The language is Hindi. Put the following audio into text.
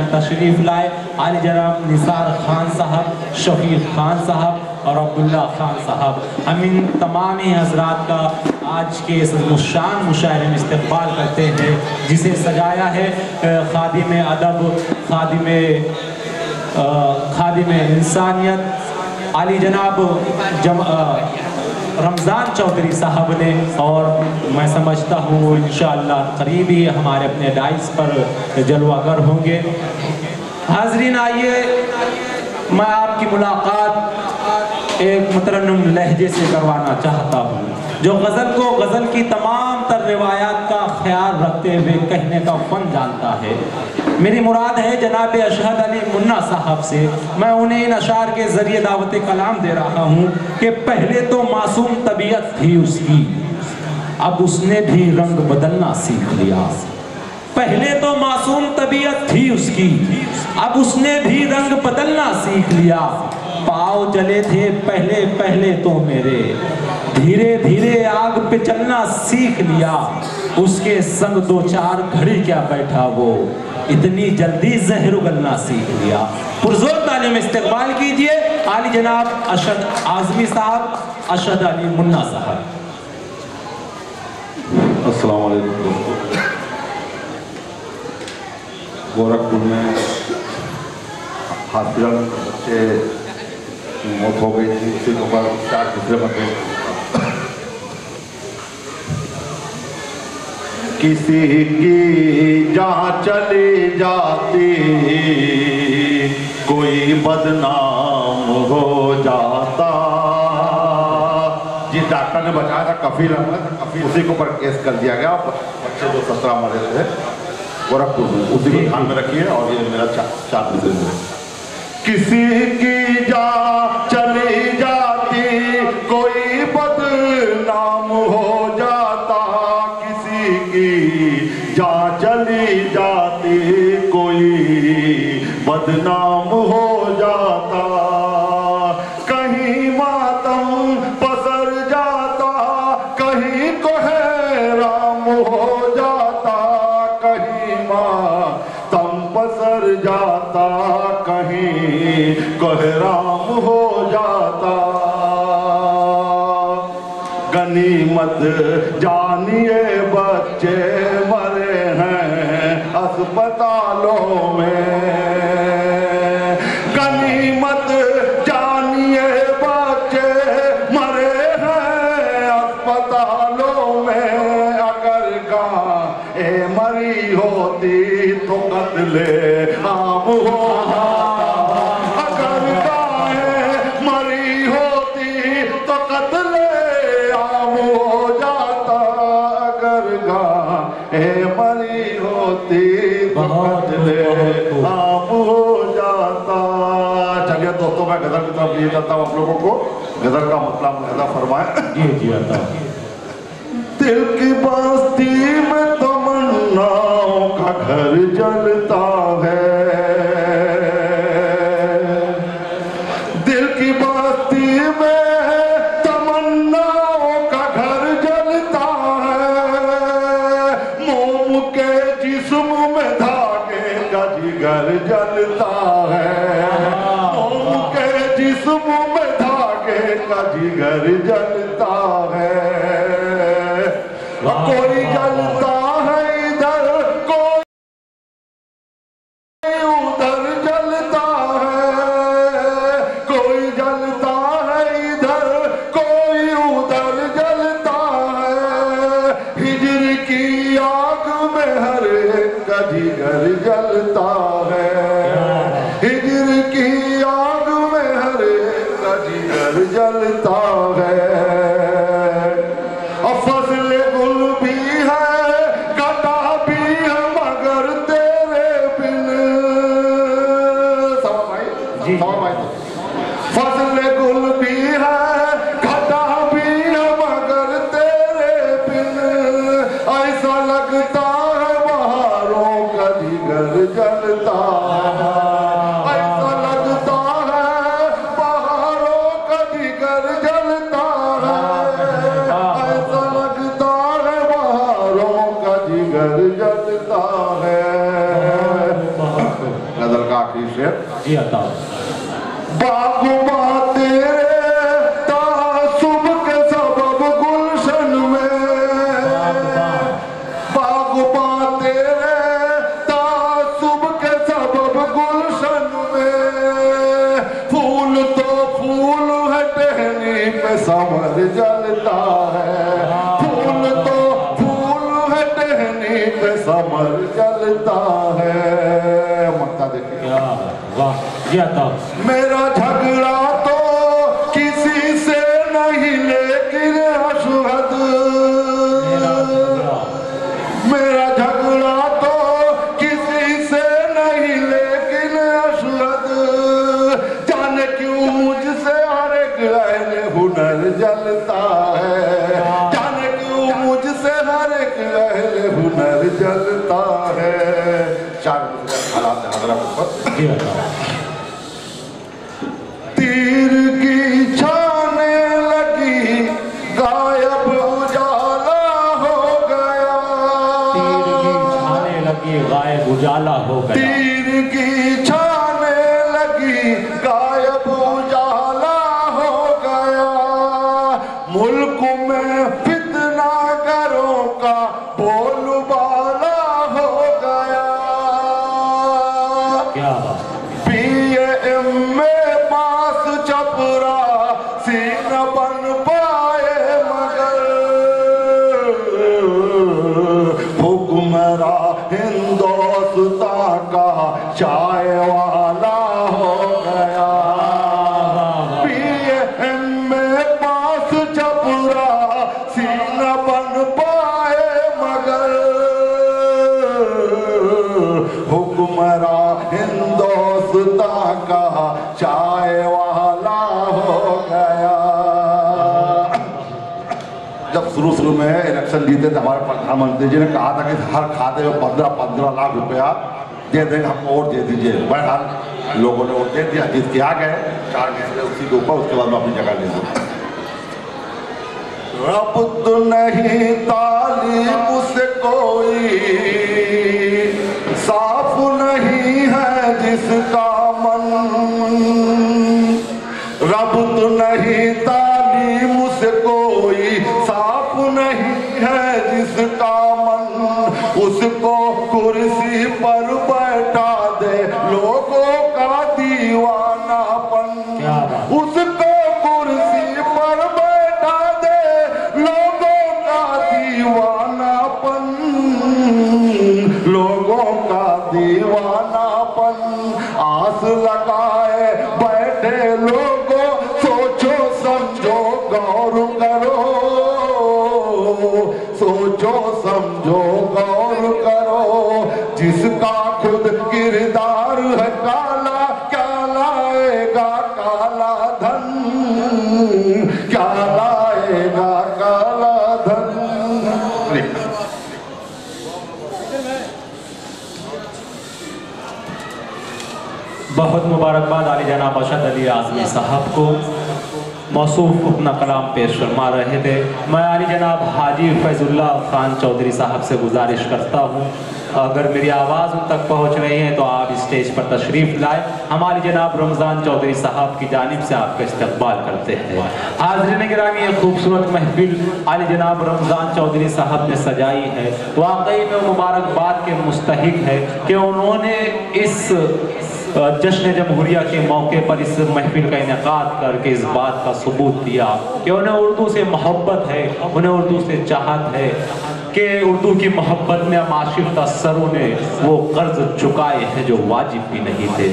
तशरीफ लाए आली जनाब निसार खान साहब, शफीक खान साहब और अब्दुल्ला खान साहब। हम इन तमाम ही हजरात का आज के इस मुशान मुशायरे में इस्तकबाल करते हैं, जिसे सजाया है खादिम अदब, खादिम इंसानियत आली जनाब रमज़ान चौधरी साहब ने। और मैं समझता हूँ इंशाअल्लाह करीब ही हमारे अपने डाइस पर जलवागर होंगे। हाज़रीन, आइए मैं आपकी मुलाकात एक मुतरन्नुम लहजे से करवाना चाहता हूँ, जो गज़ल को गज़ल की तमाम तर रिवायात का ख्याल रखते हुए कहने का फ़न जानता है। मेरी मुराद है जनाब अशहद अली मुन्ना साहब से। मैं उन्हें इन अशार के ज़रिए दावत कलाम दे रहा हूँ कि पहले तो मासूम तबीयत थी उसकी, अब उसने भी रंग बदलना सीख लिया। पहले तो मासूम तबीयत थी उसकी, अब उसने भी रंग बदलना सीख लिया। पाँव जले थे पहले पहले तो मेरे, धीरे धीरे आग पे चलना सीख लिया। उसके संग दो चार घड़ी क्या बैठा वो, इतनी जल्दी जहर उगलना सीख लिया। पुरजोर तालीम इस्तकबाल कीजिए आली जनाब अशद आज़मी साहब, अशद अली मुन्ना साहब। अस्सलाम वालेकुम दोस्तों। गोरखपुर में हॉस्पिटल बच्चे की मौत हो गई थी, उसके ऊपर 4 दूसरे बच्चे। किसी की जहाँ चली जाती कोई बदनाम हो जाता। जिस डॉक्टर ने बचाया था कफील अहमद, उसी के ऊपर केस कर दिया गया। बच्चे जो 17 मरे थे गोरखपुर में, उसी को ध्यान में रखिए। और ये मेरा 4 बिजनेस है। किसी की जहाँ चली जाती कोई बदनाम हो जाता, किसी की जहाँ चली जाती कोई बदनाम हो जाता। कहीं मातम पसर जाता, कहीं कोहराम हो जाता। कहीं मातम पसर जाता, कहीं कोहराम हो जाता। गनीमत जानिए बच्चे मरे हैं अस्पतालों में। गनीमत जानिए बच्चे मरे हैं अस्पतालों में। अगर गाय मरी होती तो कत्ले आम होता। अगर गाय मरी होती तो कत्ले आम हो जाता। अगर गाय मरी होती तो कत्ले आम हो जाता। चलिए दोस्तों, मैं गजल की तरफ लिए जाता हूँ आप लोगों को। गजल का मतलब अदा फरमाए। जी आता। दिल की बस्ती में तमन्नाओं का घर जलता है। दिल की बस्ती में तमन्नाओं का घर जलता है। मोम के जिस्म में धागे का जिगर जलता है। मोम के जिस्म में धागे का जिगर जलता है। कोई जलता है इधर, कोई उधर जलता है। कोई जलता है इधर, कोई उधर जलता है। हिजर की आग में हर एक का जिगर जलता है। हिजर की आग में हर एक का जिगर जलता है। जी अता बागुबा तेरे तासुब के सबब गुलशन में, बागुबा तेरे तासुब के सबब गुलशन में, फूल तो फूल है टहनी पे समर जलता है, फूल तो फूल है टहनी पे समर जलता है। मक्ता देखिए क्या वाह जी अता मेरा झगड़ा तो किसी से नहीं लेकिन अशुहद, मेरा झगड़ा तो किसी से नहीं लेकिन अशुहद, जाने क्यों मुझसे हर एक अहले हुनर जलता है, जाने क्यों मुझसे हर एक अहले हुनर जलता है। चार हालात है हजरत पर जी अता तीर की छाने लगी गायब उजाला हो गया, तीर की छाने लगी गायब उजाला हो गया, तीर की छाने लगी गायब उजाला हो गया, मुल्क में फितनागरों का बोलबाला हो गया, क्या बात PAM में पास चपरा सीन बन पाए मगर हुक्मरा हिंदुस्तान का चाय वाला हो गया, PAM में पास चपरा सीन बन पाए मगर हुक्मरा हिंदुस्तान का चाय वाला हो गया। जब शुरू में इलेक्शन जीते थे हमारे प्रधानमंत्री जी ने कहा था कि हर खाते में 15-15 लाख रुपया दे देंगे, हमको वोट दे दीजिए। बहरहाल लोगों ने वोट दे दिया, जीत के आ गए 4 महीने उसी के ऊपर, उसके बाद में अपनी जगह ले ली। रब तो नहीं तालीम से कोई साफ नहीं है जिसका मन, रब तो नहीं तालीम से कोई साफ नहीं है जिसका मन, उसको कुर्सी पर बैठा दे लोगों का दीवानापन, उसको कुर्सी पर बैठा दे लोगों का दीवानापन, लोगों का दीवानापन, आस लगाए बैठे लोगों सोचो समझो गौर करो, सोचो समझो गौर करो, जिसका खुद किरदार है काला क्या लाएगा काला धन, क्या लाएगा काला धन। बहुत मुबारकबाद आली जनाब अरशद अली आज़मी साहब को, मौसूफ अपना कलाम पेश फरमा रहे थे। मैं आली जनाब हाजी फैजुल्ला खान चौधरी साहब से गुजारिश करता हूँ अगर मेरी आवाज़ उन तक पहुँच रही है तो आप स्टेज पर तशरीफ़ लाए। हमारी जनाब रमज़ान चौधरी साहब की जानिब से आपका इस्तकबाल करते हैं। हाज़रीन गिरामी, ये खूबसूरत महफिल आली जनाब रमज़ान चौधरी साहब ने सजाई है, वाकई में मुबारकबाद के मुस्तहिक है कि उन्होंने इस जश्न जमहूरिया के मौके पर इस महफिल का इनेकाद करके इस बात का सबूत दिया कि उन्हें उर्दू से मोहब्बत है, उन्हें उर्दू से चाहत है कि उर्दू की मोहब्बत में माशिफ़ असरों ने वो कर्ज चुकाए हैं जो वाजिब भी नहीं थे।